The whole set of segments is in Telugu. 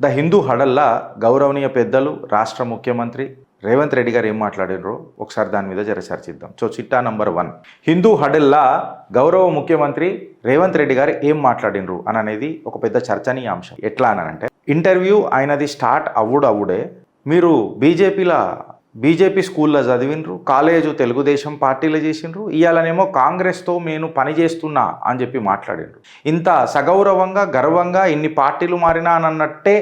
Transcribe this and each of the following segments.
ద హిందూ హడల్లా గౌరవనీయ పెద్దలు రాష్ట్ర ముఖ్యమంత్రి రేవంత్ రెడ్డి గారు ఏం మాట్లాడినరో ఒకసారి దాని మీద జర చర్చిద్దాం. సో చిట్టా నంబర్ 1, హిందూ హడల్లా గౌరవ ముఖ్యమంత్రి రేవంత్ రెడ్డి గారు ఏం మాట్లాడినరు అని అనేది ఒక పెద్ద చర్చనీయాంశం. ఎట్లా అనంటే ఇంటర్వ్యూ ఆయనది స్టార్ట్ అవ్వుడే మీరు బీజేపీ స్కూల్లో చదివినరు, కాలేజు తెలుగుదేశం పార్టీలో చేసినారు, ఇవాళనేమో కాంగ్రెస్తో నేను పని చేస్తున్నా అని చెప్పి మాట్లాడినరు. ఇంత సగౌరవంగా గర్వంగా ఇన్ని పార్టీలు మారినా అన్నట్టే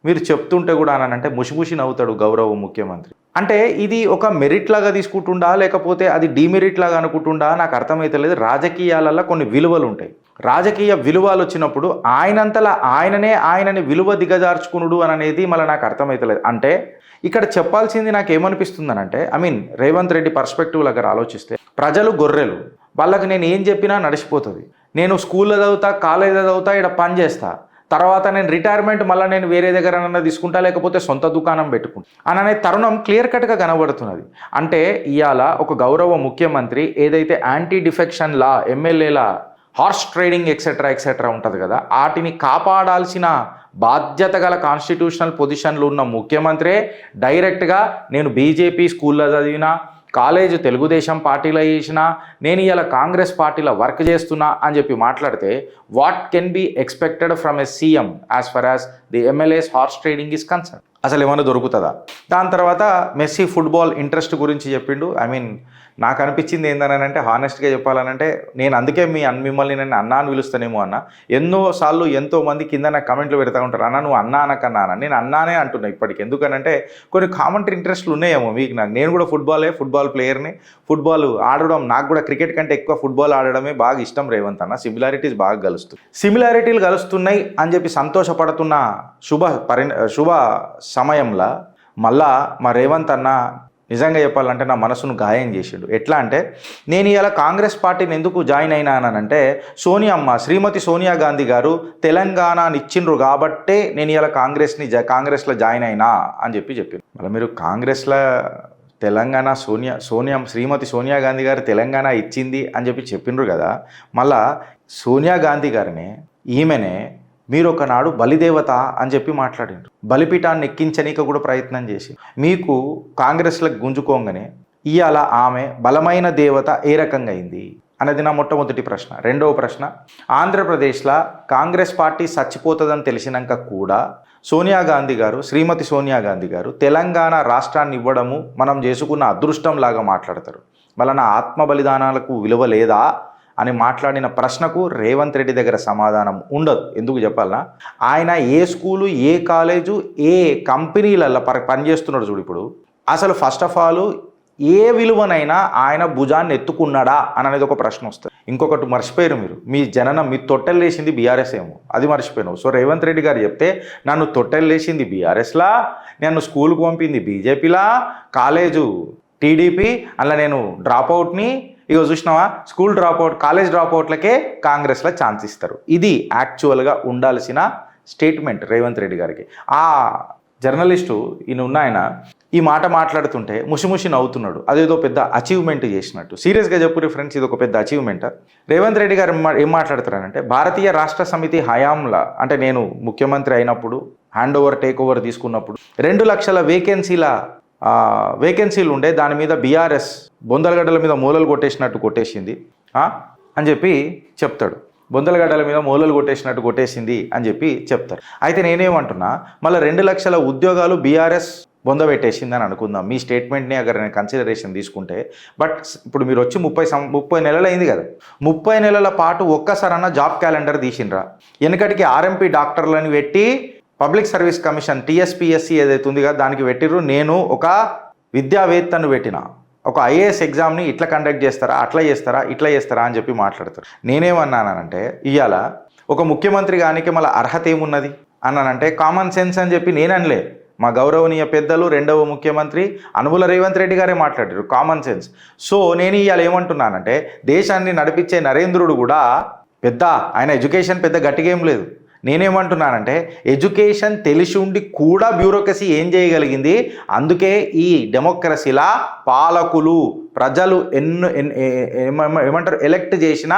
మీరు చెప్తుంటే కూడా అనంటే ముషిముషి నవ్వుతాడు గౌరవ ముఖ్యమంత్రి. అంటే ఇది ఒక మెరిట్ లాగా తీసుకుంటుండా లేకపోతే అది డిమెరిట్ లాగా అనుకుంటుండా నాకు అర్థమైతలేదు. రాజకీయాలలో కొన్ని విలువలు ఉంటాయి. రాజకీయ విలువలు వచ్చినప్పుడు ఆయనంతలా ఆయనని విలువ దిగజార్చుకునుడు అని అనేది మళ్ళీ నాకు అర్థమైతలేదు. అంటే ఇక్కడ చెప్పాల్సింది నాకు ఏమనిపిస్తుందనంటే రేవంత్ రెడ్డి పర్స్పెక్టివ్ దగ్గర ఆలోచిస్తే ప్రజలు గొర్రెలు, వాళ్ళకి నేను ఏం చెప్పినా నడిచిపోతుంది. నేను స్కూల్లో చదువుతా, కాలేజీలో చదువుతా, ఇక్కడ పని చేస్తా, తర్వాత నేను రిటైర్మెంట్ మళ్ళీ నేను వేరే దగ్గర తీసుకుంటా లేకపోతే సొంత దుకాణం పెట్టుకుంటా అనే తరుణం క్లియర్ కట్గా కనబడుతున్నది. అంటే ఇవాళ ఒక గౌరవ ముఖ్యమంత్రి ఏదైతే యాంటీ డిఫెక్షన్ లా, ఎమ్మెల్యేల హార్స్ ట్రేడింగ్ ఎక్సెట్రా ఉంటుంది కదా, వాటిని కాపాడాల్సిన బాధ్యత గల కాన్స్టిట్యూషనల్ పొజిషన్లు ఉన్న ముఖ్యమంత్రే డైరెక్ట్గా నేను బీజేపీ స్కూల్లో చదివినా, కాలేజ్ తెలుగుదేశం పార్టీలో చేసినా, నేను ఇలా కాంగ్రెస్ పార్టీలో వర్క్ చేస్తున్నా అని చెప్పి మాట్లాడితే what can be expected from a CM as for as the MLAs horse trading is concern? అసలు ఏమైనా దొరుకుతుందా? దాని తర్వాత మెస్సీ ఫుట్బాల్ ఇంట్రెస్ట్ గురించి చెప్పిండు. నాకు అనిపించింది ఏందనంటే హానెస్ట్గా చెప్పాలనంటే నేను అందుకే మిమ్మల్ని నేను అన్నా అని పిలుస్తానేమో అన్న. ఎన్నోసార్లు ఎంతోమంది కింద నాకు కమెంట్లు పెడతా ఉంటారు, అన్న నువ్వు అన్నా అనకన్నా అన్న. నేను అన్నానే అంటున్నా ఇప్పటికి. ఎందుకనంటే కొన్ని కామెంటరీ ఇంట్రెస్ట్లు ఉన్నాయేమో మీకు. నేను కూడా ఫుట్బాల్ ప్లేయర్ని, ఫుట్బాల్ ఆడడం నాకు కూడా క్రికెట్ కంటే ఎక్కువ ఫుట్బాల్ ఆడడమే బాగా ఇష్టం రేవంత్ అన్న. సిమిలారిటీస్ బాగా సిమిలారిటీలు కలుస్తున్నాయి అని చెప్పి సంతోషపడుతున్న శుభ సమయంలో మళ్ళా మా రేవంత్ అన్న నిజంగా చెప్పాలంటే నా మనసును గాయం చేసిండు. ఎట్లా అంటే నేను ఇలా కాంగ్రెస్ పార్టీని ఎందుకు జాయిన్ అయినానంటే శ్రీమతి సోనియా గాంధీ గారు తెలంగాణని ఇచ్చిండ్రు కాబట్టే నేను ఇలా కాంగ్రెస్లో జాయిన్ అయినా అని చెప్పిండు. మళ్ళీ మీరు కాంగ్రెస్లో తెలంగాణ శ్రీమతి సోనియా గాంధీ గారు తెలంగాణ ఇచ్చింది అని చెప్పిండ్రు కదా, మళ్ళా సోనియా గాంధీ గారిని ఈమెనే మీరు ఒకనాడు బలిదేవత అని చెప్పి మాట్లాడిండ్రు. బలిపీఠాన్ని ఎక్కించనీక కూడా ప్రయత్నం చేసి మీకు కాంగ్రెస్లకు గుంజుకోగానే ఇవాళ ఆమె బలమైన దేవత ఏ రకంగా అయింది అనేది నా మొట్టమొదటి ప్రశ్న. రెండవ ప్రశ్న, ఆంధ్రప్రదేశ్లో కాంగ్రెస్ పార్టీ చచ్చిపోతుందని తెలిసినాక కూడా శ్రీమతి సోనియా గాంధీ గారు తెలంగాణ రాష్ట్రాన్ని ఇవ్వడము మనం చేసుకున్న అదృష్టం లాగా మాట్లాడతారు. మళ్ళీ నా ఆత్మ బలిదానాలకు విలువ లేదా అని మాట్లాడిన ప్రశ్నకు రేవంత్ రెడ్డి దగ్గర సమాధానం ఉండదు. ఎందుకు చెప్పాలనా, ఆయన ఏ స్కూలు, ఏ కాలేజు, ఏ కంపెనీలలో పనిచేస్తున్నాడు చూడు. ఇప్పుడు అసలు ఫస్ట్ ఆఫ్ ఆల్ ఏ విలువనైనా ఆయన భుజాన్ని ఎత్తుకున్నాడా అనేది ఒక ప్రశ్న వస్తుంది. ఇంకొకటి మర్చిపోయారు మీరు, మీ తొట్టెల్లేసింది బీఆర్ఎస్ ఏమో, అది మర్చిపోయినావు. సో రేవంత్ రెడ్డి గారు చెప్తే నన్ను తొట్టెల్లేసింది బీఆర్ఎస్లా, నన్ను స్కూల్కి పంపింది బీజేపీలా, కాలేజు టీడీపీ, అలా నేను డ్రాప్అవుట్ని చూసినావా, స్కూల్ డ్రాప్అవుట్, కాలేజ్ డ్రాప్అవుట్లకే కాంగ్రెస్లో ఛాన్స్ ఇస్తారు. ఇది యాక్చువల్గా ఉండాల్సిన స్టేట్మెంట్ రేవంత్ రెడ్డి గారికి. ఆ జర్నలిస్టు ఆయన ఈ మాట మాట్లాడుతుంటే ముషిముషి నవ్వుతున్నాడు, అదేదో పెద్ద అచీవ్మెంట్ చేసినట్టు. సీరియస్గా చెప్పు ఫ్రెండ్స్, ఇది ఒక పెద్ద అచీవ్మెంట్. రేవంత్ రెడ్డి గారు ఏం మాట్లాడుతారనంటే భారతీయ రాష్ట్ర సమితి హయాంలా, అంటే నేను ముఖ్యమంత్రి అయినప్పుడు టేక్ ఓవర్ తీసుకున్నప్పుడు 2 లక్షల వేకెన్సీలు ఉండే, దాని మీద బీఆర్ఎస్ బొందలగడ్డల మీద మూలలు కొట్టేసింది అని చెప్పి చెప్తాడు. బొందలగడ్డల మీద మూలలు కొట్టేసింది అని చెప్పి చెప్తారు. అయితే నేనేమంటున్నా, మళ్ళీ 2 లక్షల ఉద్యోగాలు బీఆర్ఎస్ బొందబెట్టేసింది అని అనుకుందాం. మీ స్టేట్మెంట్ని అక్కడ నేను కన్సిడరేషన్ తీసుకుంటే. బట్ ఇప్పుడు మీరు వచ్చి 30 నెలలు అయింది కదా, 30 నెలల పాటు ఒక్కసారన్నా జాబ్ క్యాలెండర్ తీసిండ్రా? వెనకటికి ఆర్ఎంపీ డాక్టర్లను పెట్టి పబ్లిక్ సర్వీస్ కమిషన్ టీఎస్పీఎస్సీ ఏదైతే ఉంది కదా దానికి పెట్టిర్రు. నేను ఒక విద్యావేత్తను పెట్టిన, ఒక ఐఏఎస్ ఎగ్జామ్ని ఇట్లా కండక్ట్ చేస్తారా, ఇట్లా చేస్తారా అని చెప్పి మాట్లాడతారు. నేనేమన్నానంటే ఇవాళ ఒక ముఖ్యమంత్రి గానికి మళ్ళీ అర్హత ఏమున్నది అన్నానంటే కామన్ సెన్స్ అని చెప్పి నేననలే. మా గౌరవనీయ పెద్దలు రెండవ ముఖ్యమంత్రి అనుముల రేవంత్ రెడ్డి గారే మాట్లాడారు కామన్ సెన్స్. సో నేను ఇవాళ ఏమంటున్నానంటే దేశాన్ని నడిపించే నరేంద్రుడు కూడా ఆయన ఎడ్యుకేషన్ పెద్ద గట్టిగా ఏం లేదు. నేనేమంటున్నానంటే ఎడ్యుకేషన్ తెలిసి ఉండి కూడా బ్యూరోక్రసీ ఏం చేయగలిగింది. అందుకే ఈ డెమోక్రసీలా పాలకులు ప్రజలు ఎలెక్ట్ చేసిన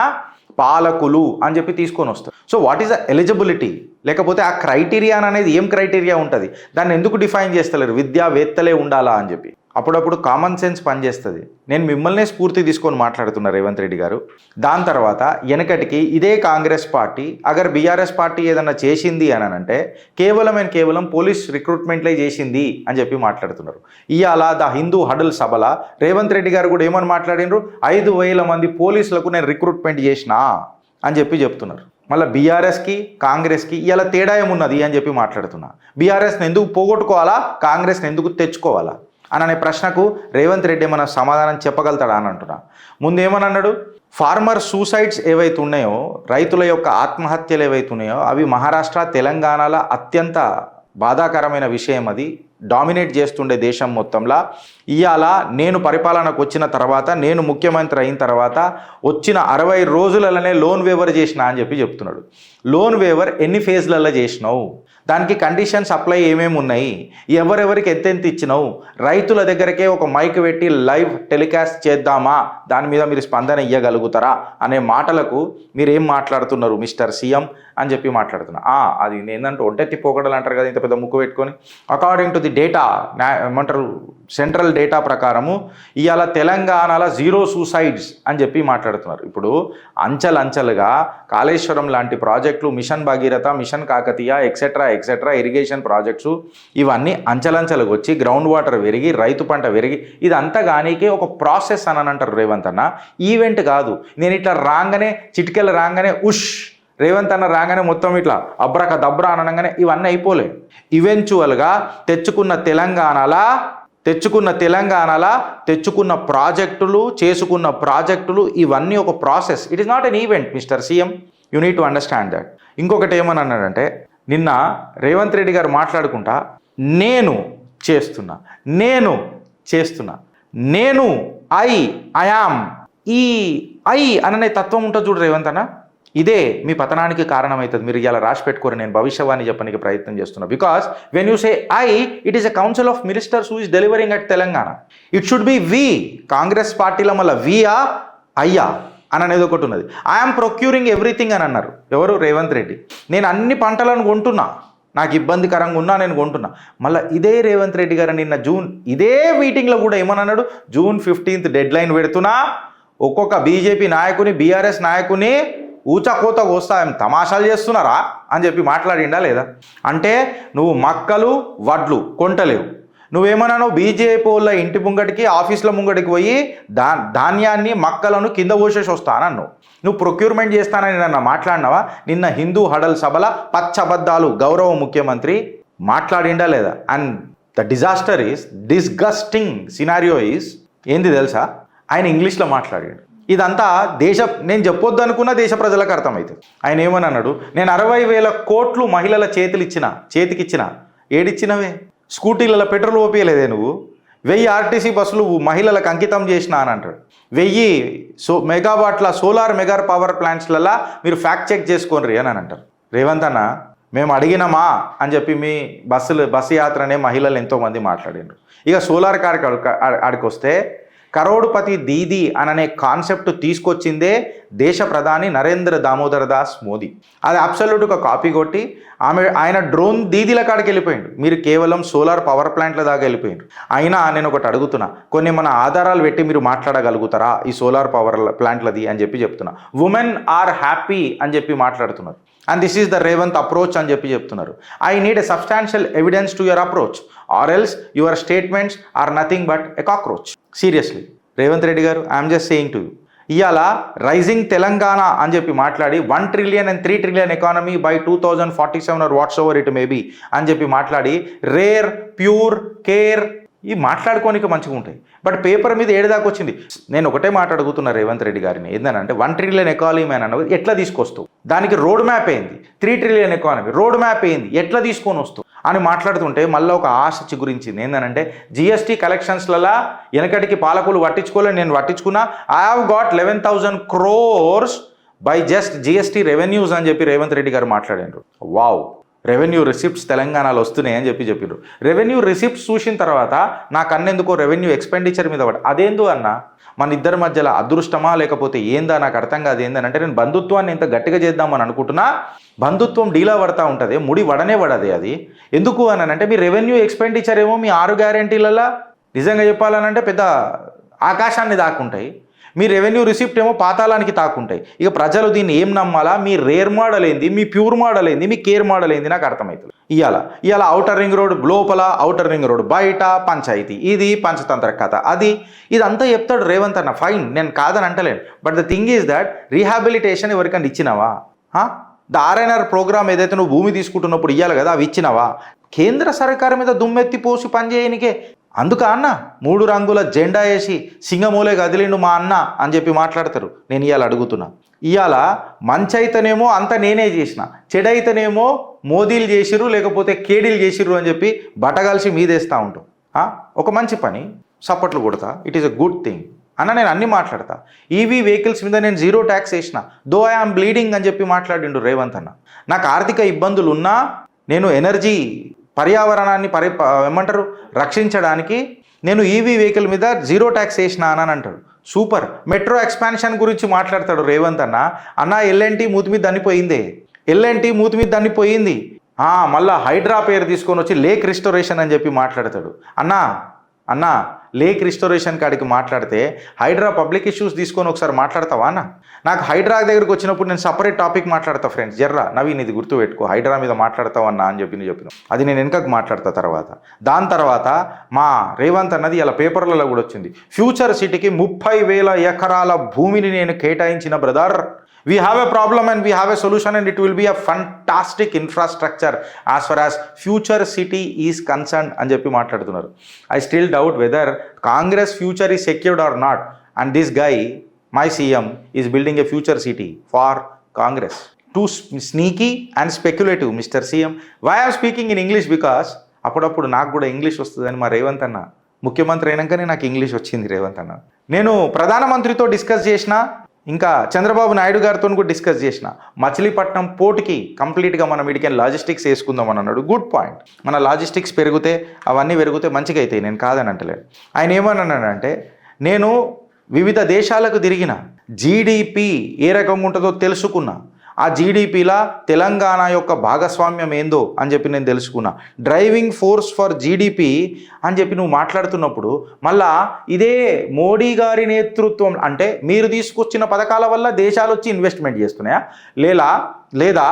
పాలకులు అని చెప్పి తీసుకొని వస్తారు. So what is the eligibility, లేకపోతే ఆ క్రైటీరియా అనేది ఏం క్రైటీరియా ఉంటుంది, దాన్ని ఎందుకు డిఫైన్ చేస్తలేరు? విద్యావేత్తలే ఉండాలా అని చెప్పి. అప్పుడప్పుడు కామన్ సెన్స్ పనిచేస్తుంది. నేను మిమ్మల్నే స్ఫూర్తి తీసుకొని మాట్లాడుతున్నా రేవంత్ రెడ్డి గారు. దాని తర్వాత వెనకటికి ఇదే Congress party agar BRS party ఏదన్నా చేసింది అని అంటే కేవలం పోలీస్ రిక్రూట్మెంట్లే చేసింది అని చెప్పి మాట్లాడుతున్నారు. ఇవాళ ద హిందూ హడల్ సభల రేవంత్ రెడ్డి గారు కూడా ఏమని మాట్లాడినారు? 5,000 మంది పోలీసులకు నేను రిక్రూట్మెంట్ చేసినా అని చెప్పి చెప్తున్నారు. మళ్ళీ బీఆర్ఎస్కి కాంగ్రెస్కి ఇలా తేడా ఏమున్నది అని చెప్పి మాట్లాడుతున్నా. బీఆర్ఎస్ని ఎందుకు పోగొట్టుకోవాలా, కాంగ్రెస్ని ఎందుకు తెచ్చుకోవాలా అనే ప్రశ్నకు రేవంత్ రెడ్డి ఏమైనా సమాధానం చెప్పగలుగుతాడా అని అంటున్నా. ముందేమని అన్నాడు? ఫార్మర్ సూసైడ్స్ ఏవైతే ఉన్నాయో, రైతుల యొక్క ఆత్మహత్యలు ఏవైతే ఉన్నాయో అవి మహారాష్ట్ర తెలంగాణలో అత్యంత బాధాకరమైన విషయం. అది డామినేట్ చేస్తుండే దేశం మొత్తంలో. ఇవాళ నేను పరిపాలనకు వచ్చిన తర్వాత, నేను ముఖ్యమంత్రి అయిన తర్వాత వచ్చిన 60 రోజులలోనే లోన్ వేవర్ చేసినా అని చెప్పి చెప్తున్నాడు. లోన్ వేవర్ ఎన్ని ఫేజ్లలో చేసినావు, దానికి కండిషన్స్ అప్లై ఏమేమి ఉన్నాయి, ఎవరెవరికి ఎంతెంత ఇచ్చినావు, రైతుల దగ్గరకే ఒక మైక్ పెట్టి లైవ్ టెలికాస్ట్ చేద్దామా, దాని మీద మీరు స్పందన ఇవ్వగలుగుతారా అనే మాటలకు మీరు ఏం మాట్లాడుతున్నారు మిస్టర్ సీఎం అని చెప్పి మాట్లాడుతున్నా. అది ఏంటంటే ఒంటెత్తి పోకడలు అంటారు కదా, ఇంత పెద్ద ముక్కు పెట్టుకొని. అకార్డింగ్ టు ది డేటా, ఏమంటారు, సెంట్రల్ డేటా ప్రకారము ఇవాళ తెలంగాణలో 0 సూసైడ్స్ అని చెప్పి మాట్లాడుతున్నారు. ఇప్పుడు అంచెలుగా కాళేశ్వరం లాంటి ప్రాజెక్టులు, mission Bhagiratha, mission Kakatiya, etcetera irrigation projects ఇవన్నీ అంచెలుగా వచ్చి గ్రౌండ్ వాటర్ పెరిగి రైతు పంట పెరిగి ఇదంతా గానీకే ఒక ప్రాసెస్ అని అంటారు రేవంత్ అన్న. ఈవెంట్ కాదు. నేను ఇట్లా రాగానే చిటికెళ్ళ రాగానే ఉష్ రేవంత్ అన్న రాగానే మొత్తం ఇట్లా అబ్రక దబ్రా అనగానే ఇవన్నీ అయిపోలే. ఈవెంచువల్గా తెచ్చుకున్న తెలంగాణలో తెచ్చుకున్న ప్రాజెక్టులు, చేసుకున్న ప్రాజెక్టులు ఇవన్నీ ఒక process. It is not an event mister CM, you need to understand that. ఇంకొకటి ఏమని అన్నాడంటే, నిన్న రేవంత్ రెడ్డి గారు మాట్లాడుకుంటా నేను చేస్తున్నా నేను ఐయామ్ ఈ అననే తత్వం ఉంటుంది చూడు రేవంత్ అన్న. ఇదే మీ పతనానికి కారణమవుతుంది. మీరు ఇలా రాసి పెట్టుకోరు, నేను భవిష్యవాణి చెప్పడానికి ప్రయత్నం చేస్తున్నా. Because when you say it is a council of ministers who is delivering at Telangana. It should be we. Congress పార్టీలో మళ్ళీ వియా అయ్యా అని అనేది ఒకటి ఉన్నది. ఐఎమ్ ప్రొక్యూరింగ్ ఎవ్రీథింగ్ అని అన్నారు. ఎవరు? రేవంత్ రెడ్డి. నేను అన్ని పంటలను కొంటున్నా, నాకు ఇబ్బందికరంగా ఉన్నా నేను కొంటున్నా. మళ్ళీ ఇదే రేవంత్ రెడ్డి గారు నిన్న ఇదే మీటింగ్లో కూడా ఏమన్నాడు? June 15th డెడ్ లైన్ పెడుతున్నా, ఒక్కొక్క బీజేపీ నాయకుని, బీఆర్ఎస్ నాయకుని ఊచకోత కోస్తా, తమాషాలు చేస్తున్నారా అని చెప్పి మాట్లాడిండా లేదా? అంటే నువ్వు మక్కలు వడ్లు కొంటలేవు. నువ్వేమన్నావు? బీజేపీ వాళ్ళ ఇంటి ముంగటికి, ఆఫీసుల ముంగటికి పోయి ధాన్యాన్ని, మక్కలను కింద పోసేసి వస్తానన్నావు. నువ్వు ప్రొక్యూర్మెంట్ చేస్తానని నన్ను మాట్లాడినావా? నిన్న హిందూ హడల్ సభల పచ్చబద్దాలు గౌరవ ముఖ్యమంత్రి మాట్లాడిండా లేదా? And the disaster is disgusting scenario is ఏంది తెలుసా? ఆయన ఇంగ్లీష్లో మాట్లాడాడు. ఇదంతా నేను చెప్పొద్దు అనుకున్న దేశ ప్రజలకు అర్థమవుతుంది. ఆయన ఏమని అన్నాడు? నేను 60,000 కోట్లు మహిళల చేతికిచ్చిన. ఏడిచ్చినవే? స్కూటీలలో పెట్రోల్ ఓపియలేదే నువ్వు? 1000 ఆర్టీసీ బస్సులు మహిళలకు అంకితం చేసిన అని అంటాడు. 1000 మెగావాట్ల సోలార్ మెగా పవర్ ప్లాంట్స్లలో మీరు ఫ్యాక్ట్ చెక్ చేసుకోండి అని అంటారు. రేవంత్ అన్న, మేము అడిగినామా అని చెప్పి మీ బస్సు యాత్రనే మహిళలు ఎంతోమంది మాట్లాడినారు. ఇక సోలార్ ఆడికి వస్తే కరోడ్పతి దీదీ అననే కాన్సెప్ట్ తీసుకొచ్చిందే దేశ ప్రధాని నరేంద్ర దామోదర్ దాస్ మోదీ. అది అబ్సల్యూట్గా కాపీ కొట్టి ఆయన డ్రోన్ దీదీల కాడికి వెళ్ళిపోయిండు. మీరు కేవలం సోలార్ పవర్ ప్లాంట్ల దాకా వెళ్ళిపోయిండు. అయినా నేను ఒకటి అడుగుతున్నా, కొన్ని మన ఆధారాలు పెట్టి మీరు మాట్లాడగలుగుతారా ఈ సోలార్ పవర్ ప్లాంట్లది అని చెప్పి చెప్తున్నా. ఉమెన్ ఆర్ హ్యాపీ అని చెప్పి మాట్లాడుతున్నారు. And this is the Revanth approach అని చెప్పి చెప్తున్నారు. I need a substantial evidence to your approach or else your statements are nothing but a cockroach. Seriously Revanth Reddy గారు, I'm just saying to you. ఇవాళ రైజింగ్ తెలంగాణ అని చెప్పి మాట్లాడి 1 trillion and 3 trillion economy by 2047 or what's over it maybe అని చెప్పి మాట్లాడి రేర్, ప్యూర్, కేర్ ఇవి మాట్లాడుకోనికి మంచిగా ఉంటాయి. బట్ పేపర్ మీద ఏడుదాకా వచ్చింది. నేను ఒకటే మాట అడుగుతున్నా రేవంత్ రెడ్డి గారిని, ఏంటంటే 1 trillion ఎకానమీ అని అన్నది ఎట్లా తీసుకొస్తావు? దానికి రోడ్ మ్యాప్ అయింది. 3 trillion ఎకానమీ రోడ్ మ్యాప్ అయింది, ఎట్లా తీసుకొని వస్తావు అని మాట్లాడుతుంటే మళ్ళీ ఒక ఆశ చిగురించింది. ఏంటంటే జిఎస్టీ కలెక్షన్స్లలో వెనకటికి పాలకులు పట్టించుకోలేదు, నేను పట్టించుకున్నా. I have got 11,000 crores by just GST revenues అని చెప్పి రేవంత్ రెడ్డి గారు మాట్లాడారు. వావ్, రెవెన్యూ రిసిప్ట్స్ తెలంగాణలో వస్తున్నాయి అని చెప్పిండ్రు. రెవెన్యూ రిసిప్ట్స్ చూసిన తర్వాత నాకు అన్నెందుకో రెవెన్యూ ఎక్స్పెండిచర్ మీద పడి అదేందో అన్న మన ఇద్దరి మధ్యలో అదృష్టమా లేకపోతే ఏందా నాకు అర్థం కాదు. ఏందనంటే నేను బంధుత్వాన్ని ఎంత గట్టిగా చేద్దామని అనుకుంటున్నా, బంధుత్వం డీలా పడతా ఉంటుంది, ముడి వడనే పడది. అది ఎందుకు అని అంటే మీ రెవెన్యూ ఎక్స్పెండిచర్ ఏమో మీ 6 గ్యారెంటీలలో నిజంగా చెప్పాలనంటే పెద్ద ఆకాశాన్ని దాక్కుంటాయి, మీ రెవెన్యూ రిసిప్ట్ ఏమో పాతాళానికి తాకుంటాయి. ఇక ప్రజలు దీన్ని ఏం నమ్మాలా, మీ రేర్ మోడల్ ఏంది, మీ ప్యూర్ మోడల్ ఏంది, మీ కేర్ మోడల్ ఏంది నాకు అర్థమవుతుంది. ఇవాళ ఔటర్ రింగ్ రోడ్ లోపల, ఔటర్ రింగ్ రోడ్ బయట పంచాయతీ, ఇది పంచతంత్ర కథ, ఇదంతా చెప్తాడు రేవంత్ అన్న. ఫైన్, నేను కాదని అంటలేను. But the thing is that rehabilitation ఎవరికైనా ఇచ్చినావా? ద ఆర్ఎన్ఆర్ ప్రోగ్రామ్ ఏదైతే నువ్వు భూమి తీసుకుంటున్నప్పుడు ఇవ్వాలి కదా, అవి ఇచ్చినావా? కేంద్ర సర్కారు మీద దుమ్మెత్తి పోసి పనిచేయనికే అందుక అన్న 3 రంగుల జెండా వేసి సింగమూలే కదిలిండు మా అన్న అని చెప్పి మాట్లాడతారు. నేను ఇవాళ అడుగుతున్నా, ఇవాళ మంచి అయితేనేమో అంత నేనే చేసిన, చెడైతేనేమో మోదీలు చేసిర్రు లేకపోతే కేడీలు చేసిర్రు అని చెప్పి బట్టగలిసి మీదేస్తూ ఉంటాం. ఒక మంచి పని సపోర్ట్లు కొడతా, it is a good thing అన్న. నేను అన్నీ మాట్లాడతా. ఈవీ వెహికల్స్ మీద నేను 0 ట్యాక్స్ వేసిన, దో ఐఆమ్ బ్లీడింగ్ అని చెప్పి మాట్లాడిండు రేవంత్ అన్న. నాకు ఆర్థిక ఇబ్బందులు ఉన్నా నేను ఎనర్జీ పర్యావరణాన్ని ఏమంటారు రక్షించడానికి నేను ఈవీ వెహికల్ మీద 0 ట్యాక్స్ వేసినా అని అంటాడు. సూపర్. మెట్రో ఎక్స్పాన్షన్ గురించి మాట్లాడతాడు రేవంత్ అన్న ఎల్ఎన్టీ మూతి మీద దన్నిపోయిందే, ఎల్ఎన్టీ మూతి మీద దన్నిపోయింది. మళ్ళా హైడ్రా పేరు తీసుకొని వచ్చి లేక్ రిస్టోరేషన్ అని చెప్పి మాట్లాడతాడు. అన్న లేక్ రిస్టోరేషన్ కాడికి మాట్లాడితే హైడ్రా పబ్లిక్ ఇష్యూస్ తీసుకొని ఒకసారి మాట్లాడతావా అన్న? నాకు హైడ్రా దగ్గరికి వచ్చినప్పుడు నేను సపరేట్ టాపిక్ మాట్లాడతా ఫ్రెండ్స్. జర్రా నవీన్ ఇది గుర్తుపెట్టుకో, హైడ్రా మీద మాట్లాడతావన్నా అని చెప్పిన అది నేను వెనకకు మాట్లాడతా తర్వాత. దాని తర్వాత మా రేవంత్ అన్నది ఇలా పేపర్లలో కూడా వచ్చింది, ఫ్యూచర్ సిటీకి 30,000 ఎకరాల భూమిని నేను కేటాయించిన brother. We have a problem and we have a solution and it will be a fantastic infrastructure as far as future city is concerned అని చెప్పి మాట్లాడుతున్నారు. I still doubt whether Congress future is secured or not, and this guy, my CM, is building a future city for Congress. Too sneaky and speculative, Mr. CM. Why I am speaking in English? Because అప్పుడప్పుడు నాకు కూడా ఇంగ్లీష్ వస్తుందని మా రేవంత్ అన్న ముఖ్యమంత్రి అయినాకనే నాకు ఇంగ్లీష్ వచ్చింది. రేవంత్ అన్న నేను ప్రధానమంత్రితో డిస్కస్ చేసిన, ఇంకా చంద్రబాబు నాయుడు గారితో కూడా డిస్కస్ చేసిన, మచిలీపట్నం పోర్టుకి కంప్లీట్గా మనం ఇడికైనా లాజిస్టిక్స్ వేసుకుందాం అని అన్నాడు. Good point. మన లాజిస్టిక్స్ పెరిగితే అవన్నీ పెరిగితే మంచిగా అవుతాయి, నేను కాదని అంటలేను. ఆయన ఏమన్నానంటే నేను వివిధ దేశాలకు తిరిగిన, జీడిపి ఏ రకంగా ఉంటుందో తెలుసుకున్నా, ఆ జీడిపిలా తెలంగాణ యొక్క భాగస్వామ్యం ఏందో అని చెప్పి నేను తెలుసుకున్నా. డ్రైవింగ్ ఫోర్స్ ఫర్ జీడిపి అని చెప్పి నువ్వు మాట్లాడుతున్నప్పుడు మళ్ళా ఇదే మోడీ గారి నేతృత్వం అంటే మీరు తీసుకొచ్చిన పథకాల వల్ల దేశాలు వచ్చి ఇన్వెస్ట్మెంట్ చేస్తున్నాయా, లేదా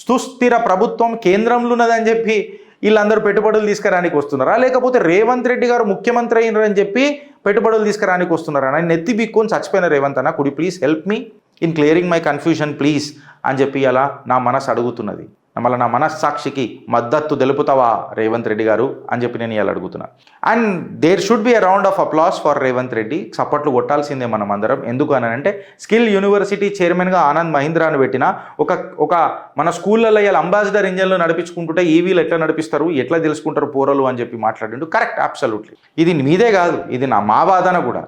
సుస్థిర ప్రభుత్వం కేంద్రంలో ఉన్నదని చెప్పి వీళ్ళందరూ పెట్టుబడులు తీసుకురానికి వస్తున్నారా, లేకపోతే రేవంత్ రెడ్డి గారు ముఖ్యమంత్రి అయినారని చెప్పి పెట్టుబడులు తీసుకురానికి వస్తున్నారా? నేను నెత్తి బిక్కొని చచ్చిపోయిన రేవంత్ అన్న, could you please help me in clearing my confusion please అని చెప్పి అలా నా మనసు అడుగుతున్నది. మళ్ళీ నా మనస్సాక్షికి మద్దతు తెలుపుతావా రేవంత్ రెడ్డి గారు అని చెప్పి నేను ఇలా అడుగుతున్నా. And there should be a round of applause for Revanth Reddy. సపోర్ట్లు కొట్టాల్సిందే మనం అందరం. ఎందుకు అని అంటే స్కిల్ యూనివర్సిటీ చైర్మన్గా ఆనంద్ మహీంద్రాను పెట్టిన ఒక మన స్కూళ్ళల్లో ఇలా అంబాసిడర్ ఇంజన్లు నడిపించుకుంటుంటే ఈవీలు ఎట్లా నడిపిస్తారు, ఎట్లా తెలుసుకుంటారు పోరలు అని చెప్పి మాట్లాడిండు. Correct, absolutely. ఇది మీదే కాదు, ఇది మా వాదన కూడా.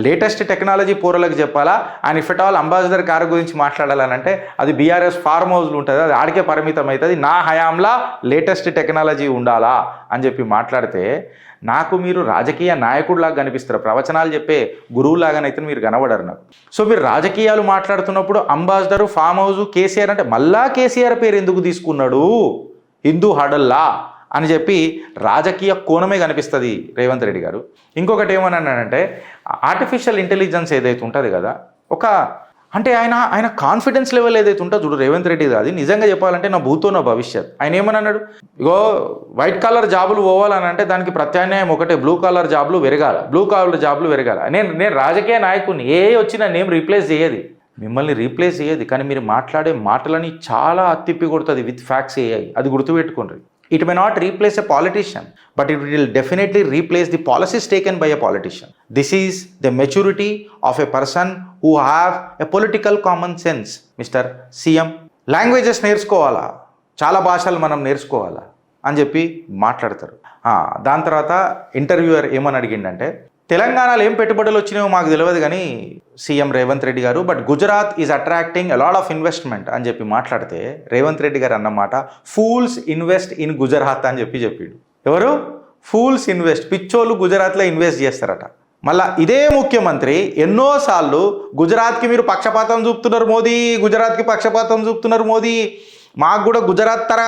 లేటెస్ట్ టెక్నాలజీ పోరలకు చెప్పాలా, and if at all ambassador car గురించి మాట్లాడాలనంటే అది బీఆర్ఎస్ ఫార్మ్ హౌస్లు ఉంటుంది, అది ఆడికే పరిమితం అవుతుంది. నా హయాంలా లేటెస్ట్ టెక్నాలజీ ఉండాలా అని చెప్పి మాట్లాడితే నాకు మీరు రాజకీయ నాయకుడిలాగా కనిపిస్తారు, ప్రవచనాలు చెప్పే గురువులాగానైతే మీరు కనబడరు నాకు. సో మీరు రాజకీయాలు మాట్లాడుతున్నప్పుడు అంబాసిడరు, ఫామ్ హౌస్, కేసీఆర్ అంటే మళ్ళా కేసీఆర్ పేరు ఎందుకు తీసుకున్నాడు, హిందూ హడల్లా అని చెప్పి రాజకీయ కోణమే కనిపిస్తుంది రేవంత్ రెడ్డి గారు. ఇంకొకటి ఏమన్నానంటే ఆర్టిఫిషియల్ ఇంటెలిజెన్స్ ఏదైతే ఉంటుంది కదా, అంటే ఆయన కాన్ఫిడెన్స్ లెవెల్ ఏదైతే ఉంటుందో చూడు రేవంత్ రెడ్డి, అది నిజంగా చెప్పాలంటే నా భూతో నా భవిష్యత్. ఆయన ఏమన్నాడు, ఇగో వైట్ కాలర్ జాబులు పోవాలని అంటే దానికి ప్రత్యామ్నాయం ఒకటే, బ్లూ కాలర్ జాబులు పెరగాల. నేను రాజకీయ నాయకుడిని, వచ్చినా నేమ్ రీప్లేస్ చేయదు, మిమ్మల్ని రీప్లేస్ చేయదు, కానీ మీరు మాట్లాడే మాటలని చాలా అత్తిప్పి కొడుతుంది విత్ ఫ్యాక్ట్స్ AI. అది గుర్తుపెట్టుకోండి. It may not replace a politician, but it will definitely replace the policies taken by a politician. This is the maturity of a person who have a political common sense, Mr. CM. Languages నేర్చుకోవాలా, చాలా భాషలు మనం నేర్చుకోవాలా అని చెప్పి మాట్లాడతారు. దాని తర్వాత ఇంటర్వ్యూయర్ ఏమని అడిగిండంటే, తెలంగాణలో ఏం పెట్టుబడులు వచ్చినాయో మాకు తెలియదు కానీ సీఎం రేవంత్ రెడ్డి గారు but Gujarat is attracting lot of investment అని చెప్పి మాట్లాడితే రేవంత్ రెడ్డి గారు అన్నమాట ఫూల్స్ ఇన్వెస్ట్ ఇన్ గుజరాత్ అని చెప్పాడు. ఎవరు? ఫూల్స్ ఇన్వెస్ట్, పిచ్చోళ్ళు గుజరాత్లో ఇన్వెస్ట్ చేస్తారట. మళ్ళా ఇదే ముఖ్యమంత్రి ఎన్నోసార్లు గుజరాత్కి మీరు పక్షపాతం చూపుతున్నారు మోదీ, గుజరాత్కి పక్షపాతం చూపుతున్నారు మోదీ, మాకు కూడా గుజరాత్ తర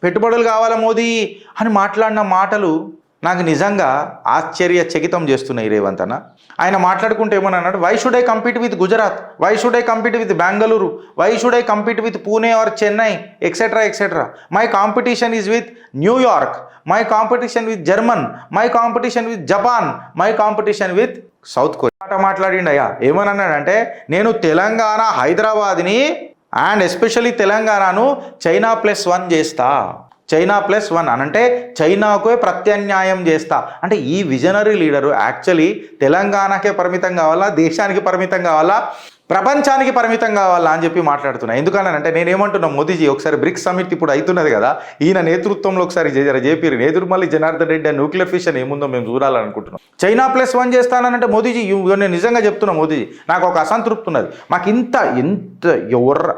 పెట్టుబడులు కావాలా మోదీ అని మాట్లాడిన మాటలు నాకు నిజంగా ఆశ్చర్యచకితం చేస్తున్నాయి రేవంత్ అన్న. ఆయన మాట్లాడుకుంటే ఏమని అన్నాడు, why should I compete with Gujarat, why should I compete with Bengaluru, why should I compete with Pune or Chennai etcetera etcetera, my competition is with New York, my competition with German, my competition with Japan, my competition with South Korea. మాట్లాడిండయ్యా ఏమని అన్నాడంటే, నేను తెలంగాణ హైదరాబాద్ని అండ్ ఎస్పెషల్లీ తెలంగాణను చైనా +1 చేస్తా, చైనా +1 అనంటే చైనాకు ప్రత్యామ్నాయం చేస్తా అంటే ఈ విజనరీ లీడరు యాక్చువల్లీ తెలంగాణకే పరిమితం కావాలా, దేశానికి పరిమితం కావాలా, ప్రపంచానికి పరిమితం కావాలా అని చెప్పి మాట్లాడుతున్నా. ఎందుకనంటే నేనేమంటున్నా, మోదీజీ ఒకసారి బ్రిక్స్ సమిట్ ఇప్పుడు అవుతున్నది కదా, ఈయన నేతృత్వంలో ఒకసారి JP Nedurumalli Janardhan Reddy nuclear fission ఏముందో మేము చూడాలనుకుంటున్నాం. చైనా +1 చేస్తానంటే మోదీజీ నేను నిజంగా చెప్తున్నా మోదీజీ, నాకు ఒక అసంతృప్తి ఉన్నది. మాకు ఎంత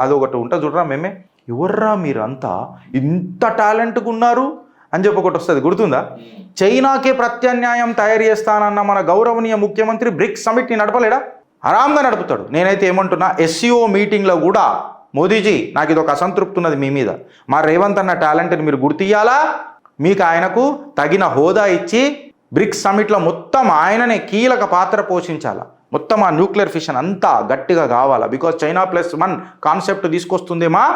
అదొకటి ఉంటుంది చూడరా, మేమే ఎవర్రా మీరంతా ఇంత టాలెంట్గా ఉన్నారు అని చెప్పి ఒకటి వస్తుంది, గుర్తుందా? చైనాకే ప్రత్యామ్నాయం తయారు చేస్తానన్న మన గౌరవనీయ ముఖ్యమంత్రి బ్రిక్స్ సమిట్ని నడపలేడా? ఆరాంగా నడుపుతాడు. నేనైతే ఏమంటున్నా, SCO మీటింగ్లో కూడా మోదీజీ నాకు ఇది ఒక అసంతృప్తి ఉన్నది మీ మీద, మా రేవంత్ అన్న టాలెంట్ని మీరు గుర్తియ్యాలా, మీకు ఆయనకు తగిన హోదా ఇచ్చి బ్రిక్స్ సమిట్లో మొత్తం ఆయననే కీలక పాత్ర పోషించాలా, మొత్తం ఆ న్యూక్లియర్ ఫిషన్ అంతా గట్టిగా కావాలా. బికాజ్ చైనా +1 కాన్సెప్ట్ తీసుకొస్తుందేమా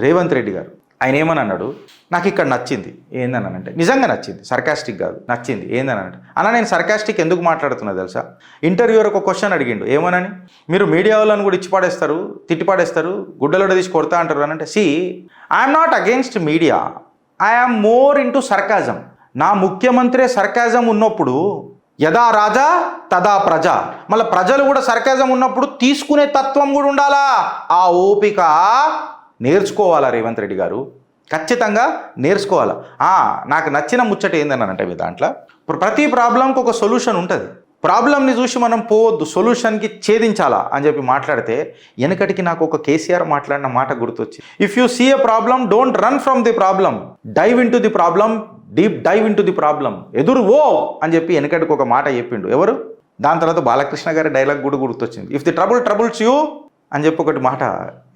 రేవంత్ రెడ్డి గారు. ఆయన ఏమని అన్నాడు, నాకు ఇక్కడ నచ్చింది ఏందనంటే, నిజంగా నచ్చింది, సర్కాస్టిక్ కాదు, నచ్చింది ఏందనంటే, అన్న నేను సర్కాస్టిక్ ఎందుకు మాట్లాడుతున్నా తెలుసా, ఇంటర్వ్యూర్ ఒక క్వశ్చన్ అడిగిండు, ఏమనని, మీరు మీడియా వాళ్ళని కూడా ఇచ్చి పడేస్తారు, తిట్టి పడేస్తారు, గుడ్డలోడ తీసి కొడతా అంటారు అని అంటే, I'm not against media, I'm more into sarcasm. నా ముఖ్యమంత్రి సర్కాజం ఉన్నప్పుడు యదా రాజా తదా ప్రజ, మళ్ళీ ప్రజలు కూడా సర్కాజం ఉన్నప్పుడు తీసుకునే తత్వం కూడా ఉండాలా, ఆ ఓపిక నేర్చుకోవాలా రేవంత్ రెడ్డి గారు, ఖచ్చితంగా నేర్చుకోవాలా. నాకు నచ్చిన ముచ్చట ఏందనంటే, మీ దాంట్లో ప్రతి ప్రాబ్లంకి ఒక సొల్యూషన్ ఉంటుంది, ప్రాబ్లంని చూసి మనం పోవద్దు, సొల్యూషన్కి ఛేదించాలా అని చెప్పి మాట్లాడితే, వెనకటికి నాకు ఒక కేసీఆర్ మాట్లాడిన మాట గుర్తొచ్చి, if you see a problem don't run from the problem, dive into the problem, deep dive into the problem, ఎదురు ఓ అని చెప్పి వెనకటికి ఒక మాట చెప్పిండు. ఎవరు? దాని తర్వాత బాలకృష్ణ గారి డైలాగ్ కూడా గుర్తొచ్చింది, ఇఫ్ ది ట్రబుల్స్ యూ అని చెప్పి ఒకటి మాట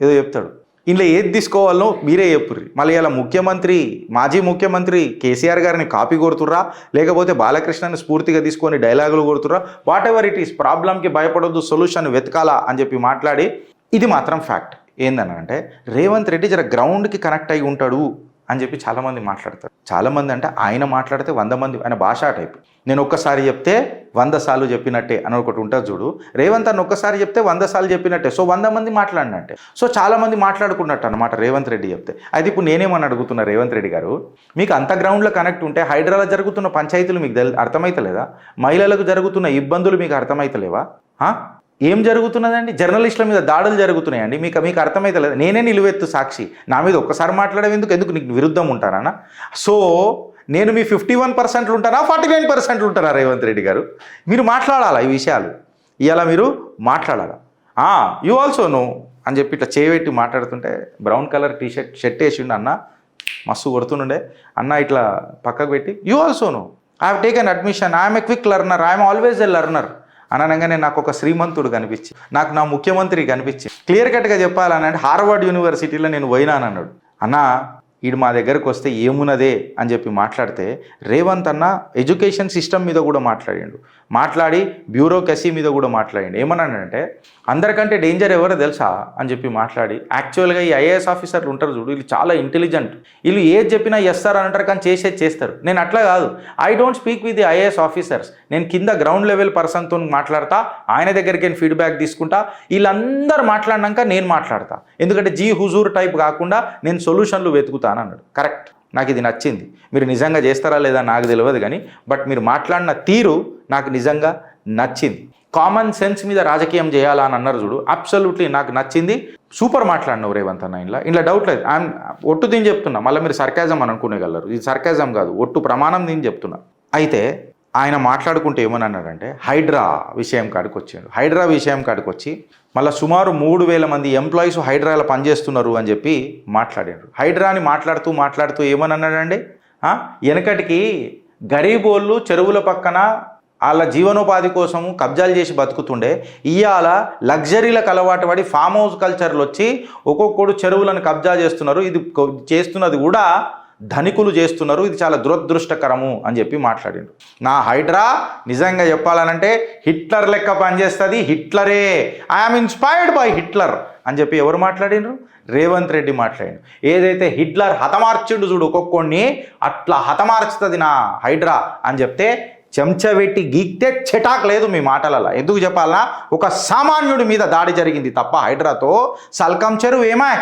ఏదో చెప్తాడు. ఇందులో ఏది తీసుకోవాలో మీరే చెప్పుర్రి. మళ్ళీ ఇలా ముఖ్యమంత్రి, మాజీ ముఖ్యమంత్రి కేసీఆర్ గారిని కాపీ కొడుతుర్రా, లేకపోతే బాలకృష్ణని స్ఫూర్తిగా తీసుకొని డైలాగులు కొడుతుర్రా, వాట్ ఎవర్ ఇట్ ఈస్, ప్రాబ్లంకి భయపడొద్దు, సొల్యూషన్ వెతకాలా అని చెప్పి మాట్లాడి, ఇది మాత్రం ఫ్యాక్ట్ ఏందనంటే, రేవంత్ రెడ్డి జర గ్రౌండ్కి కనెక్ట్ అయి ఉంటాడు అని చెప్పి చాలామంది మాట్లాడతారు. చాలామంది అంటే ఆయన మాట్లాడితే 100 మంది, ఆయన భాషా టైప్, నేను ఒక్కసారి చెప్తే 100 సార్లు చెప్పినట్టే అని ఒకటి ఉంటుంది చూడు, రేవంత్ అన్న ఒక్కసారి చెప్తే 100 సార్లు చెప్పినట్టే, సో 100 మంది మాట్లాడినట్టే, సో చాలామంది మాట్లాడుకున్నట్టు అనమాట రేవంత్ రెడ్డి చెప్తే. అయితే ఇప్పుడు నేనేమని అడుగుతున్నా, రేవంత్ రెడ్డి గారు మీకు అంత గ్రౌండ్లో కనెక్ట్ ఉంటే హైడ్రాలో జరుగుతున్న పంచాయతీలు మీకు అర్థమైతలేదా? మహిళలకు జరుగుతున్న ఇబ్బందులు మీకు అర్థమైతలేవా? ఏం జరుగుతున్నదండి? జర్నలిస్టుల మీద దాడులు జరుగుతున్నాయండి, మీకు అర్థమైతలేదు. నేనే నిలువెత్తు సాక్షి, నా మీద ఒక్కసారి మాట్లాడేందుకు నీకు విరుద్ధం ఉంటానా? సో నేను మీ 51% ఉంటారా, 49% ఉంటారా రేవంత్ రెడ్డి గారు? మీరు మాట్లాడాలా ఈ విషయాలు, ఇలా మీరు మాట్లాడాలా. యూ ఆల్సో నో అని చెప్పి ఇట్లా చేయబెట్టి మాట్లాడుతుంటే, బ్రౌన్ కలర్ షర్ట్ వేసిండు అన్న, మస్తు కొడుతుండే అన్న, ఇట్లా పక్కకు పెట్టి, you also know I have taken admission, I'm a quick learner, I'm always a learner అనగానే నాకు ఒక శ్రీమంతుడు కనిపించి, నాకు నా ముఖ్యమంత్రి కనిపించి, క్లియర్ కట్గా చెప్పాలని అంటే, హార్వర్డ్ యూనివర్సిటీలో నేను పోయినాను అన్నాడు. అన్న ఈడు మా దగ్గరకు వస్తే ఏమున్నదే అని చెప్పి మాట్లాడితే, రేవంత్ అన్న ఎడ్యుకేషన్ సిస్టమ్ మీద కూడా మాట్లాడి బ్యూరోక్రసీ మీద కూడా మాట్లాడిండు. ఏమన్నాడంటే, అందరికంటే డేంజర్ ఎవరో తెలుసా అని చెప్పి మాట్లాడి, యాక్చువల్గా ఈ IAS ఆఫీసర్లు ఉంటారు చూడు, వీళ్ళు చాలా ఇంటెలిజెంట్, వీళ్ళు ఏది చెప్పినా చేస్తారు అని అంటారు, కానీ చేస్తారు. నేను అట్లా కాదు, I don't speak with the IAS officers, నేను కింద గ్రౌండ్ లెవెల్ పర్సన్తో మాట్లాడతా, ఆయన దగ్గరికి నేను ఫీడ్బ్యాక్ తీసుకుంటా, వీళ్ళందరూ మాట్లాడినాక నేను మాట్లాడతా, ఎందుకంటే హుజూర్ టైప్ కాకుండా నేను సొల్యూషన్లు వెతుకుతాను అన్నాడు. కరెక్ట్, నాకు ఇది నచ్చింది. మీరు నిజంగా చేస్తారా లేదా నాకు తెలియదు కానీ, బట్ మీరు మాట్లాడిన తీరు నాకు నిజంగా నచ్చింది. కామన్ సెన్స్ మీద రాజకీయం చేయాలా అని అన్నారు చూడు, అబ్సల్యూట్లీ నాకు నచ్చింది. సూపర్ మాట్లాడినావు రేవంత్ అన్న, ఇంట్లో డౌట్ లేదు. ఒట్టు దీని చెప్తున్నా, మళ్ళీ మీరు సర్కాజం అని అనుకునేగలరు, ఇది సర్కాజం కాదు, ఒట్టు ప్రమాణం దీని చెప్తున్నా. అయితే ఆయన మాట్లాడుకుంటే ఏమని అన్నాడంటే హైడ్రా విషయం కాడికి వచ్చాడు. హైడ్రా విషయం కాడికి వచ్చి మళ్ళీ సుమారు 3,000 మంది ఎంప్లాయీస్ హైడ్రాలో పనిచేస్తున్నారు అని చెప్పి మాట్లాడారు. హైడ్రాని మాట్లాడుతూ ఏమని అన్నాడండి, వెనకటికి గరీబోళ్ళు చెరువుల పక్కన వాళ్ళ జీవనోపాధి కోసము కబ్జాలు చేసి బతుకుతుండే, ఇవాళ లగ్జరీలకు అలవాటు పడి ఫామ్ హౌస్ కల్చర్లు వచ్చి ఒక్కొక్కడు చెరువులను కబ్జా చేస్తున్నారు. ఇది చేస్తున్నది కూడా ధనికులు చేస్తున్నారు, ఇది చాలా దురదృష్టకరము అని చెప్పి మాట్లాడిండు. నా హైడ్రా నిజంగా చెప్పాలనంటే హిట్లర్ లెక్క పనిచేస్తుంది, హిట్లరే, ఐఆమ్ ఇన్స్పైర్డ్ బై హిట్లర్ అని చెప్పి ఎవరు మాట్లాడినరు? రేవంత్ రెడ్డి మాట్లాడిండు. ఏదైతే హిట్లర్ హతమార్చిండు చూడు ఒక్కొక్కడిని, అట్లా హతమార్చుతుంది నా హైడ్రా అని చెప్తే చెంచబెట్టి గీక్తే చెటాక్ లేదు మీ మాటలలో. ఎందుకు చెప్పాలన్నా, ఒక సామాన్యుడి మీద దాడి జరిగింది తప్ప హైడ్రాతో సల్కం చెరువు ఏమాయ్,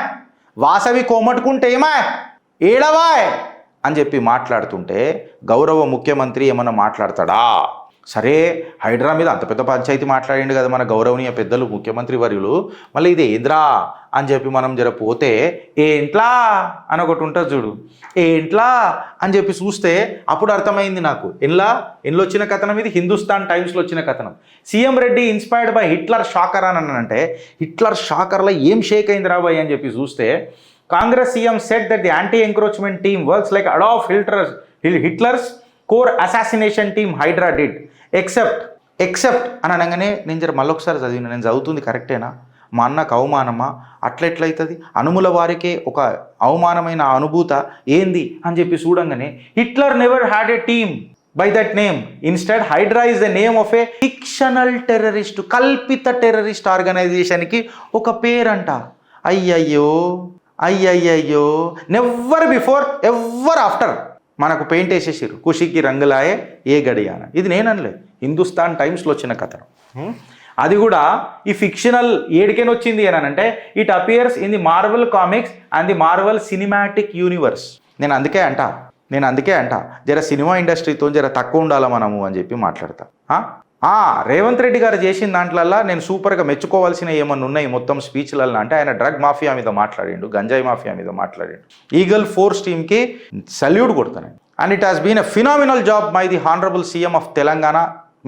వాసవి కోమట్టుకుంటే ఏమాయ్, ఏడవాయ్ అని చెప్పి మాట్లాడుతుంటే గౌరవ ముఖ్యమంత్రి ఏమన్నా మాట్లాడతాడా? సరే, హైడ్రా మీద అంత పెద్ద పంచాయతీ మాట్లాడిండు కదా మన గౌరవనీయ పెద్దలు ముఖ్యమంత్రి వర్యులు, మళ్ళీ ఇది ఏంద్రా అని చెప్పి మనం పోతే ఏంట్లా అని ఒకటి ఉంటుంది చూడు, ఏంట్లా అని చెప్పి చూస్తే అప్పుడు అర్థమైంది నాకు. ఎన్లో వచ్చిన కథనం ఇది, హిందుస్థాన్ టైమ్స్లో వచ్చిన కథనం. CM Reddy inspired by Hitler shocker అని అంటే హిట్లర్ షాకర్లో ఏం షేక్ అయింది రాబాయ్ అని చెప్పి చూస్తే, Congress CM said that the anti encroachment team works like Adolf Hitler's core assassination team HYDRAA did except అని అనగానే నేను మళ్ళొకసారి చదివిన, నేను చదువుతుంది కరెక్టేనా, మా అన్నకు అవమానమా, అట్లెట్లయితుంది, అనుముల వారికే ఒక అవమానమైన అనుభూత ఏంది అని చెప్పి చూడంగానే Hitler never had a team by that name, instead Hydra is the name of a fictional terrorist, కల్పిత టెర్రరిస్ట్ ఆర్గనైజేషన్కి ఒక పేరంట. అయ్యయ్యో నెవర్ బిఫోర్ ఎవర్ ఆఫ్టర్ మనకు పెయింట్ వేసేసారు, ఖుషికి రంగులాయే ఏ గడియాన. ఇది నేననలే, హిందుస్థాన్ టైమ్స్లో వచ్చిన కథ. అది కూడా ఈ ఫిక్షనల్ ఏడికైనా వచ్చింది అని అంటే it appears in the Marvel comics and the Marvel cinematic universe. నేను అందుకే అంట జర సినిమా ఇండస్ట్రీతో జర తక్కువ ఉండాలా మనము అని చెప్పి మాట్లాడతా. రేవంత్ రెడ్డి గారు చేసిన దాంట్లల్లా నేను సూపర్గా మెచ్చుకోవాల్సిన ఏమన్నా ఉన్నాయి మొత్తం స్పీచ్లల్లో అంటే, ఆయన డ్రగ్ మాఫియా మీద మాట్లాడిండు, గంజాయి మాఫియా మీద మాట్లాడిండు. ఈగల్ ఫోర్స్ టీమ్కి సల్యూట్ కొడతాను. And it has been a phenomenal job by the honourable CM of Telangana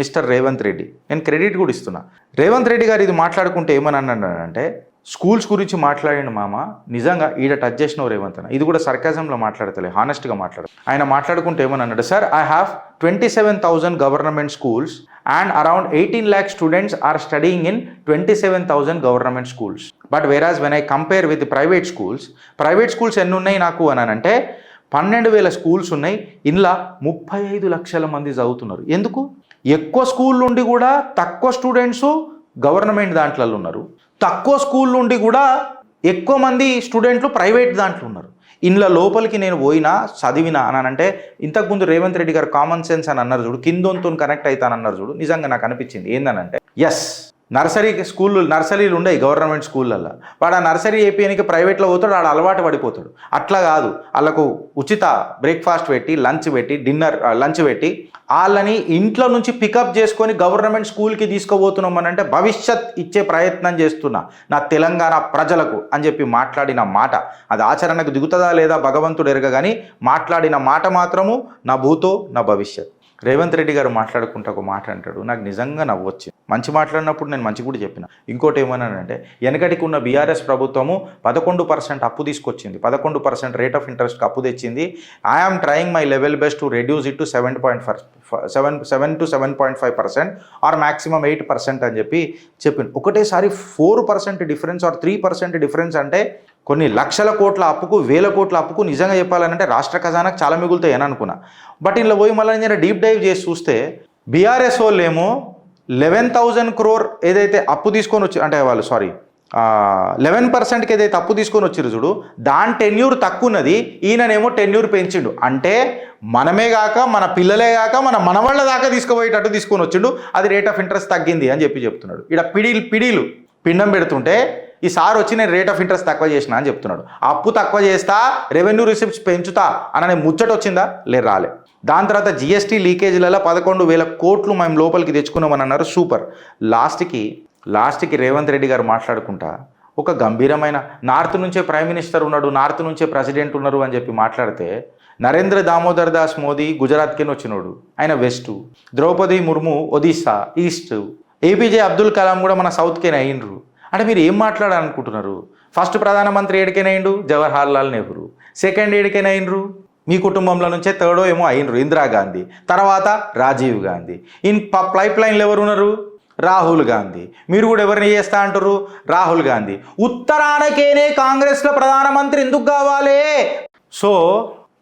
mister Revanth Reddy. నేను క్రెడిట్ కూడా ఇస్తున్నా. రేవంత్ రెడ్డి గారు ఇది మాట్లాడుకుంటే ఏమని అన్నాడంటే, స్కూల్స్ గురించి మాట్లాడిన మామ, నిజంగా ఈడ టచ్ చేసిన రేవంత్ అన్న, ఇది కూడా సర్కాజంలో మాట్లాడతలే, హానెస్ట్గా మాట్లాడు. ఆయన మాట్లాడుకుంటే ఏమని అన్నాడు, sir I have 27,000 government schools and around 18 lakh students are studying in 27,000 government schools. But whereas when I compare with private schools ఎన్ని ఉన్నాయి నాకు అని అంటే 12,000 స్కూల్స్ ఉన్నాయి, ఇందులో 35 లక్షల మంది చదువుతున్నారు. ఎందుకు? ఎక్కువ స్కూల్ నుండి కూడా తక్కువ స్టూడెంట్స్ గవర్నమెంట్ దాంట్లో ఉన్నారు, తక్కువ స్కూల్ నుండి కూడా ఎక్కువ మంది స్టూడెంట్లు ప్రైవేట్ దాంట్లో ఉన్నారు. ఇంట్లో లోపలికి నేను పోయినా చదివినా అని అంటే, ఇంతకుముందు రేవంత్ రెడ్డి గారు కామన్ సెన్స్ అని అన్నారు చూడు, కిందొంతో కనెక్ట్ అవుతానన్నారు చూడు, నిజంగా నాకు అనిపించింది ఏందనంటే, ఎస్ నర్సరీలు ఉండయి గవర్నమెంట్ స్కూళ్ళల్లో, వాడు ఆ నర్సరీ ఏపీఎనికి ప్రైవేట్లో పోతాడు, వాడు అలవాటు పడిపోతాడు. అట్లా కాదు, వాళ్ళకు ఉచిత బ్రేక్ఫాస్ట్ పెట్టి లంచ్ పెట్టి వాళ్ళని ఇంట్లో నుంచి పికప్ చేసుకొని గవర్నమెంట్ స్కూల్కి తీసుకుపోతున్నాం అని అంటే భవిష్యత్ ఇచ్చే ప్రయత్నం చేస్తున్నా నా తెలంగాణ ప్రజలకు అని చెప్పి మాట్లాడిన మాట, అది ఆచరణకు దిగుతుందా లేదా భగవంతుడు ఎరగ, కానీ మాట్లాడిన మాట మాత్రము నా భూతో నా భవిష్యత్. రేవంత్ రెడ్డి గారు మాట్లాడుకుంటూ ఒక మాట అంటాడు, నాకు నిజంగా నవ్వు వచ్చింది. మంచి మాట్లాడినప్పుడు నేను మంచి కూడా చెప్పిన. ఇంకోటి ఏమన్నానంటే, వెనకటికి ఉన్న బీఆర్ఎస్ ప్రభుత్వము 11% అప్పు తీసుకొచ్చింది, 11% రేట్ ఆఫ్ ఇంట్రెస్ట్కి అప్పు తెచ్చింది. I'm trying my level best to reduce it to 7 to 7.5% or maximum 8% అని చెప్పింది. ఒకటేసారి 4% డిఫరెన్స్ ఆర్ 3% డిఫరెన్స్ అంటే కొన్ని లక్షల కోట్ల అప్పుకు, వేల కోట్ల అప్పుకు నిజంగా చెప్పాలంటే రాష్ట్ర ఖజానాకు చాలా మిగులుతాయి అని అనుకున్నా. బట్ ఇందులో పోయి మళ్ళీ నేను డీప్ డైవ్ చేసి చూస్తే బీఆర్ఎస్ వాళ్ళు ఏమో 11,000 crore ఏదైతే అప్పు తీసుకొని వచ్చి, అంటే వాళ్ళు 11%కి ఏదైతే అప్పు తీసుకొని వచ్చిరు చూడు, దాని టెన్యూర్ తక్కువ ఉన్నది, ఈయననేమో టెన్యూర్ పెంచిండు. అంటే మనమే కాక మన పిల్లలే కాక మన మనవాళ్ళ దాకా తీసుకుపోయేటట్టు తీసుకొని వచ్చిండు, అది రేట్ ఆఫ్ ఇంట్రెస్ట్ తగ్గింది అని చెప్తున్నాడు. ఇక్కడ పిడీలు పిండం పెడుతుంటే ఈ సార్ వచ్చి నేను రేట్ ఆఫ్ ఇంట్రెస్ట్ తక్కువ చేసిన అని చెప్తున్నాడు. అప్పు తక్కువ చేస్తా, రెవెన్యూ రిసిప్ట్స్ పెంచుతా అనే ముచ్చట వచ్చిందా? రాలే. దాని తర్వాత జిఎస్టీ లీకేజీలలో 11,000 కోట్లు మేము లోపలికి తెచ్చుకున్నామని అన్నారు. సూపర్. లాస్ట్కి రేవంత్ రెడ్డి గారు మాట్లాడుకుంటా ఒక గంభీరమైన, నార్త్ నుంచే ప్రైమ్ మినిస్టర్ ఉన్నాడు, నార్త్ నుంచే ప్రెసిడెంట్ ఉన్నారు అని చెప్పి మాట్లాడితే నరేంద్ర దామోదర్ దాస్ మోదీ గుజరాత్కి వచ్చినోడు, ఆయన వెస్ట్. ద్రౌపది ముర్ము ఒడిస్సా ఈస్ట్. ఏపీజే అబ్దుల్ కలాం కూడా మన సౌత్కేనే అయ్యిండ్రు. అంటే మీరు ఏం మాట్లాడాలనుకుంటున్నారు? ఫస్ట్ ప్రధానమంత్రి ఏడికైనా అయిండు జవహర్ లాల్ నెహ్రూ, సెకండ్ ఏడికైనా అయినరు మీ కుటుంబంలో నుంచే, థర్డో ఏమో అయినరు ఇందిరాగాంధీ, తర్వాత రాజీవ్ గాంధీ. ఇన్ పైప్ లైన్లు ఎవరు ఉన్నారు? రాహుల్ గాంధీ. మీరు కూడా ఎవరిని చేస్తా అంటారు? రాహుల్ గాంధీ. ఉత్తరానకేనే కాంగ్రెస్లో ప్రధానమంత్రి ఎందుకు కావాలి? సో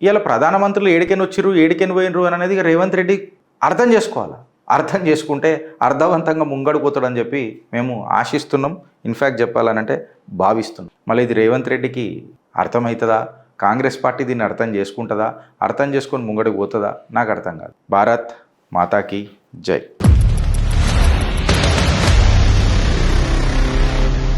ఇలా ప్రధానమంత్రులు ఏడికైనా వచ్చిర్రు, ఏడికైనా పోయినరు అని అనేది రేవంత్ రెడ్డి అర్థం చేసుకోవాలి. అర్థం చేసుకుంటే అర్థవంతంగా ముంగడు పోతాడని చెప్పి మేము ఆశిస్తున్నాం. ఇన్ఫ్యాక్ట్ చెప్పాలనంటే భావిస్తున్నాం. మళ్ళీ ఇది రేవంత్ రెడ్డికి అర్థమవుతుందా? కాంగ్రెస్ పార్టీ దీన్ని అర్థం చేసుకుంటుందా? అర్థం చేసుకొని ముంగడికి పోతుందా? నాకు అర్థం కాదు. భారత్ మాతాకి జై.